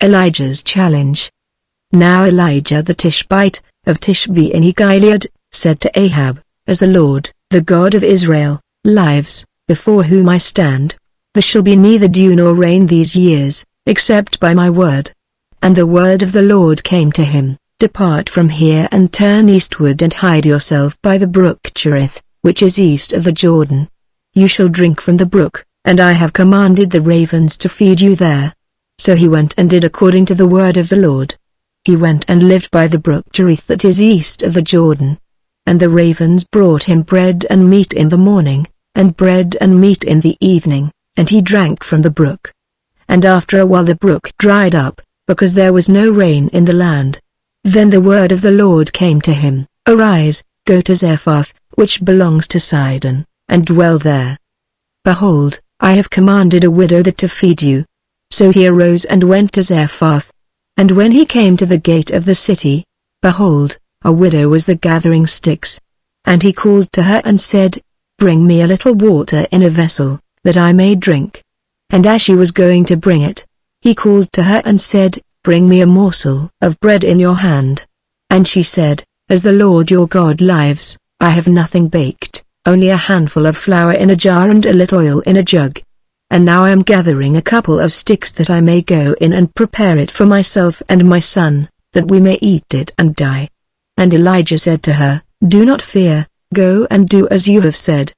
Elijah's challenge. Now Elijah the Tishbite, of Tishbe in Gilead, said to Ahab, "As the Lord, the God of Israel, lives, before whom I stand, there shall be neither dew nor rain these years, except by my word." And the word of the Lord came to him, "Depart from here and turn eastward and hide yourself by the brook Cherith, which is east of the Jordan. You shall drink from the brook, and I have commanded the ravens to feed you there." So he went and did according to the word of the Lord. He went and lived by the brook Cherith that is east of the Jordan. And the ravens brought him bread and meat in the morning, and bread and meat in the evening, and he drank from the brook. And after a while the brook dried up, because there was no rain in the land. Then the word of the Lord came to him, "Arise, go to Zarephath, which belongs to Sidon, and dwell there. Behold, I have commanded a widow there to feed you." So he arose and went to Zarephath. And when he came to the gate of the city, behold, a widow was there gathering sticks. And he called to her and said, "Bring me a little water in a vessel, that I may drink." And as she was going to bring it, he called to her and said, "Bring me a morsel of bread in your hand." And she said, "As the Lord your God lives, I have nothing baked, only a handful of flour in a jar and a little oil in a jug. And now I am gathering a couple of sticks that I may go in and prepare it for myself and my son, that we may eat it and die." And Elijah said to her, "Do not fear, go and do as you have said.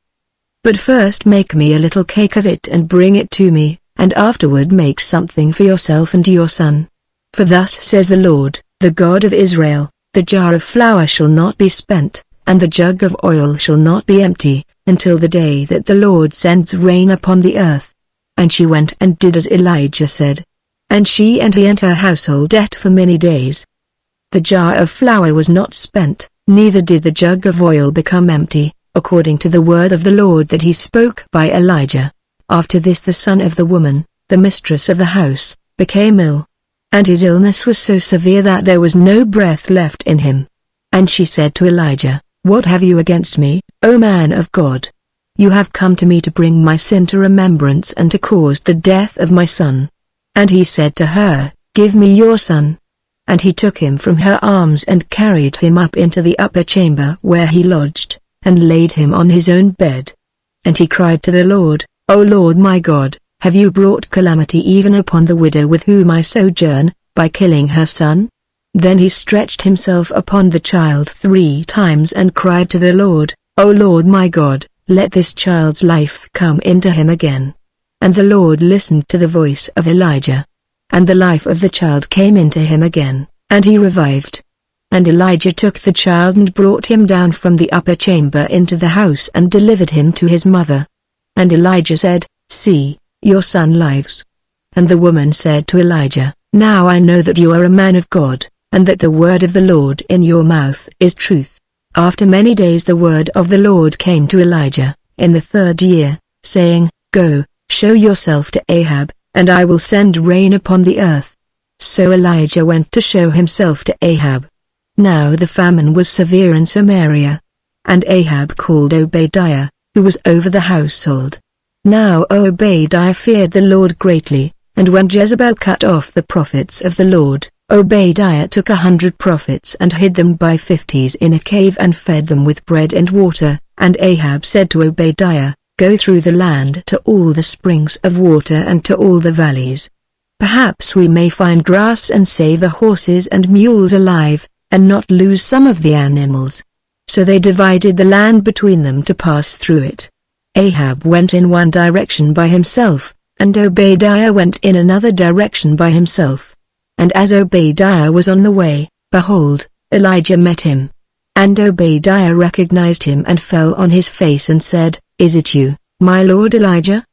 But first make me a little cake of it and bring it to me, and afterward make something for yourself and your son. For thus says the Lord, the God of Israel, the jar of flour shall not be spent, and the jug of oil shall not be empty, until the day that the Lord sends rain upon the earth." And she went and did as Elijah said. And she and he and her household ate for many days. The jar of flour was not spent, neither did the jug of oil become empty, according to the word of the Lord that he spoke by Elijah. After this the son of the woman, the mistress of the house, became ill. And his illness was so severe that there was no breath left in him. And she said to Elijah, "What have you against me, O man of God? You have come to me to bring my sin to remembrance and to cause the death of my son." And he said to her, "Give me your son." And he took him from her arms and carried him up into the upper chamber where he lodged, and laid him on his own bed. And he cried to the Lord, "O Lord my God, have you brought calamity even upon the widow with whom I sojourn, by killing her son?" Then he stretched himself upon the child 3 times and cried to the Lord, "O Lord my God, let this child's life come into him again." And the Lord listened to the voice of Elijah. And the life of the child came into him again, and he revived. And Elijah took the child and brought him down from the upper chamber into the house and delivered him to his mother. And Elijah said, "See, your son lives." And the woman said to Elijah, "Now I know that you are a man of God, and that the word of the Lord in your mouth is truth." After many days the word of the Lord came to Elijah, in the 3rd year, saying, "Go, show yourself to Ahab, and I will send rain upon the earth." So Elijah went to show himself to Ahab. Now the famine was severe in Samaria. And Ahab called Obadiah, who was over the household. Now Obadiah feared the Lord greatly, and when Jezebel cut off the prophets of the Lord, Obadiah took 100 prophets and hid them by 50s in a cave and fed them with bread and water. And Ahab said to Obadiah, "Go through the land to all the springs of water and to all the valleys. Perhaps we may find grass and save the horses and mules alive, and not lose some of the animals." So they divided the land between them to pass through it. Ahab went in one direction by himself, and Obadiah went in another direction by himself. And as Obadiah was on the way, behold, Elijah met him. And Obadiah recognized him and fell on his face and said, "Is it you, my lord Elijah?"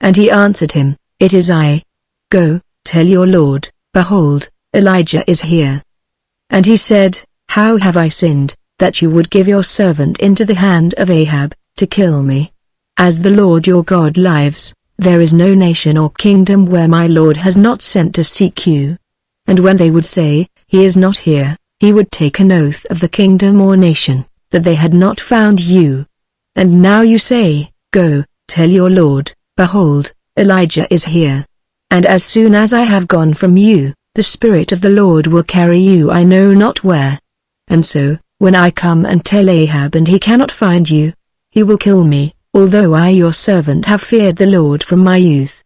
And he answered him, "It is I. Go, tell your lord, behold, Elijah is here." And he said, "How have I sinned, that you would give your servant into the hand of Ahab, to kill me? As the Lord your God lives, there is no nation or kingdom where my Lord has not sent to seek you." And when they would say, "He is not here," he would take an oath of the kingdom or nation, that they had not found you. And now you say, "Go, tell your Lord, behold, Elijah is here." And as soon as I have gone from you, the Spirit of the Lord will carry you I know not where. And so, when I come and tell Ahab and he cannot find you, he will kill me, although I your servant have feared the Lord from my youth.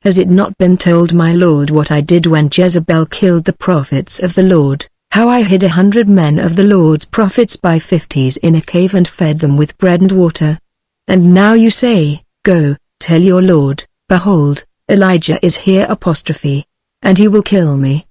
Has it not been told my lord what I did when Jezebel killed the prophets of the Lord, how I hid 100 men of the Lord's prophets by 50s in a cave and fed them with bread and water? And now you say, Go, tell your lord, behold, Elijah is here apostrophe, and he will kill me.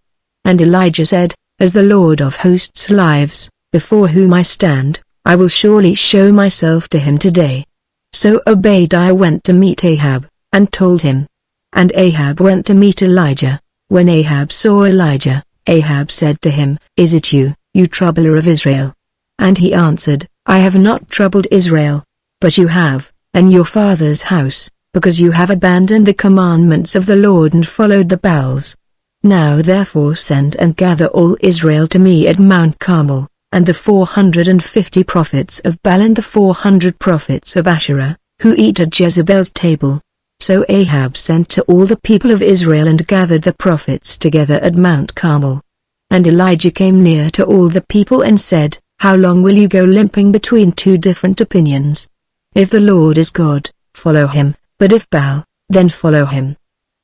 And Elijah said, As the Lord of hosts lives, before whom I stand, I will surely show myself to him today. So Obadiah went to meet Ahab, and told him. And Ahab went to meet Elijah. When Ahab saw Elijah, Ahab said to him, Is it you, you troubler of Israel? And he answered, I have not troubled Israel. But you have, and your father's house, because you have abandoned the commandments of the Lord and followed the Baals. Now therefore send and gather all Israel to me at Mount Carmel, and the 450 prophets of Baal and the 400 prophets of Asherah, who eat at Jezebel's table. So Ahab sent to all the people of Israel and gathered the prophets together at Mount Carmel. And Elijah came near to all the people and said, How long will you go limping between two different opinions? If the Lord is God, follow him, but if Baal, then follow him.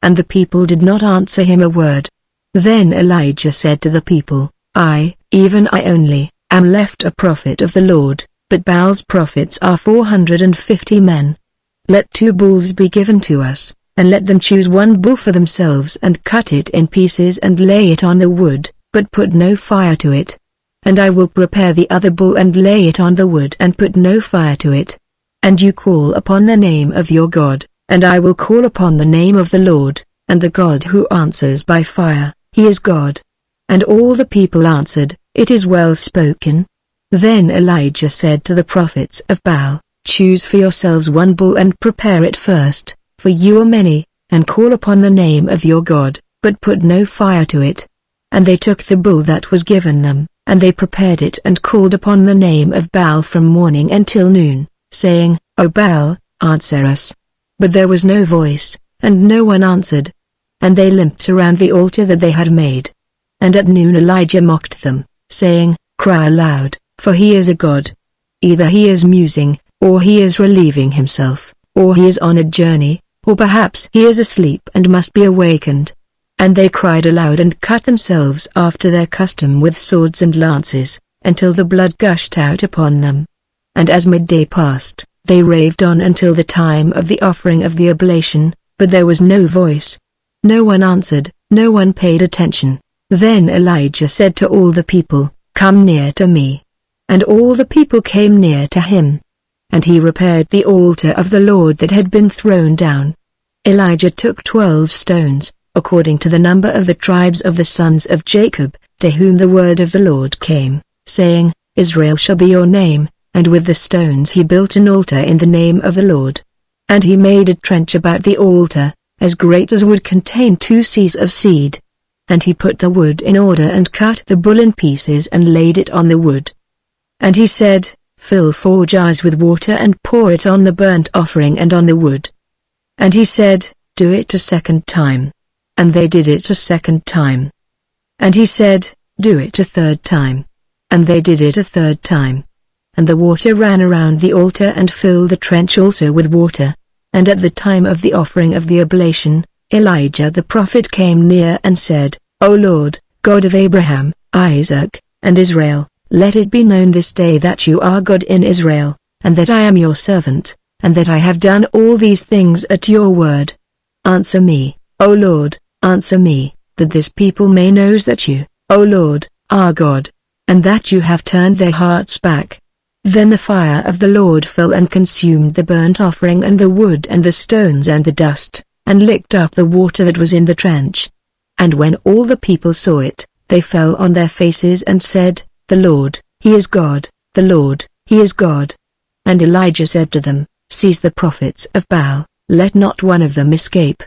And the people did not answer him a word. Then Elijah said to the people, I, even I only, am left a prophet of the Lord, but Baal's prophets are 450 men. Let 2 bulls be given to us, and let them choose 1 bull for themselves and cut it in pieces and lay it on the wood, but put no fire to it. And I will prepare the other bull and lay it on the wood and put no fire to it. And you call upon the name of your God, and I will call upon the name of the Lord, and the God who answers by fire, he is God. And all the people answered, It is well spoken. Then Elijah said to the prophets of Baal, Choose for yourselves 1 bull and prepare it first, for you are many, and call upon the name of your God, but put no fire to it. And they took the bull that was given them, and they prepared it and called upon the name of Baal from morning until noon, saying, O Baal, answer us. But there was no voice, and no one answered. And they limped around the altar that they had made. And at noon Elijah mocked them, saying, Cry aloud, for he is a god. Either he is musing, or he is relieving himself, or he is on a journey, or perhaps he is asleep and must be awakened. And they cried aloud and cut themselves after their custom with swords and lances, until the blood gushed out upon them. And as midday passed, they raved on until the time of the offering of the oblation, but there was no voice. No one answered, no one paid attention. Then Elijah said to all the people, Come near to me. And all the people came near to him. And he repaired the altar of the Lord that had been thrown down. Elijah took 12 stones, according to the number of the tribes of the sons of Jacob, to whom the word of the Lord came, saying, Israel shall be your name, and with the stones he built an altar in the name of the Lord. And he made a trench about the altar, as great as would contain 2 seahs of seed. And he put the wood in order and cut the bull in pieces and laid it on the wood. And he said, Fill 4 jars with water and pour it on the burnt offering and on the wood. And he said, Do it a second time. And they did it a second time. And he said, Do it a third time. And they did it a third time. And the water ran around the altar and filled the trench also with water. And at the time of the offering of the oblation, Elijah the prophet came near and said, O Lord, God of Abraham, Isaac, and Israel, let it be known this day that you are God in Israel, and that I am your servant, and that I have done all these things at your word. Answer me, O Lord, answer me, that this people may know that you, O Lord, are God, and that you have turned their hearts back. Then the fire of the Lord fell and consumed the burnt offering and the wood and the stones and the dust, and licked up the water that was in the trench. And when all the people saw it, they fell on their faces and said, The Lord, he is God, the Lord, he is God. And Elijah said to them, Seize the prophets of Baal, let not one of them escape.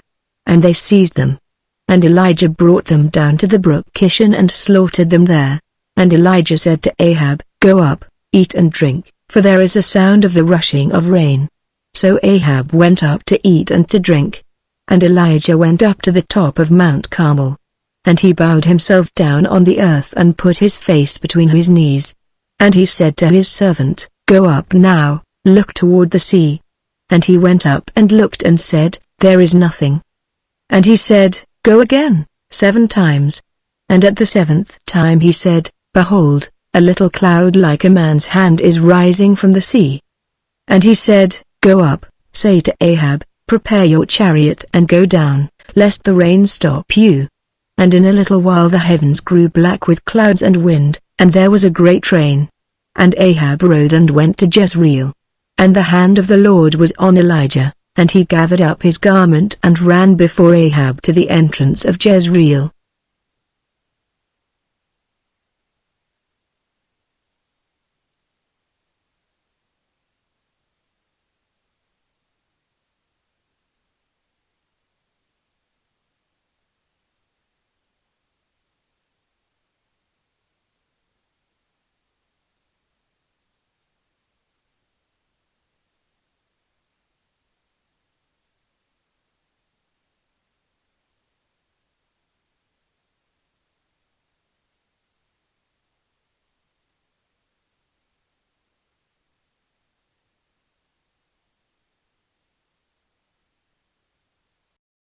And they seized them. And Elijah brought them down to the brook Kishon and slaughtered them there. And Elijah said to Ahab, Go up, eat and drink, for there is a sound of the rushing of rain. So Ahab went up to eat and to drink. And Elijah went up to the top of Mount Carmel. and he bowed himself down on the earth and put his face between his knees. And he said to his servant, "Go up now, look toward the sea." And he went up and looked and said, "There is nothing." And he said, "Go again, 7 times. And at the 7th time he said, "Behold, a little cloud like a man's hand is rising from the sea." And he said, "Go up, say to Ahab, prepare your chariot and go down, lest the rain stop you." And in a little while the heavens grew black with clouds and wind, and there was a great rain. And Ahab rode and went to Jezreel. And the hand of the Lord was on Elijah, and he gathered up his garment and ran before Ahab to the entrance of Jezreel.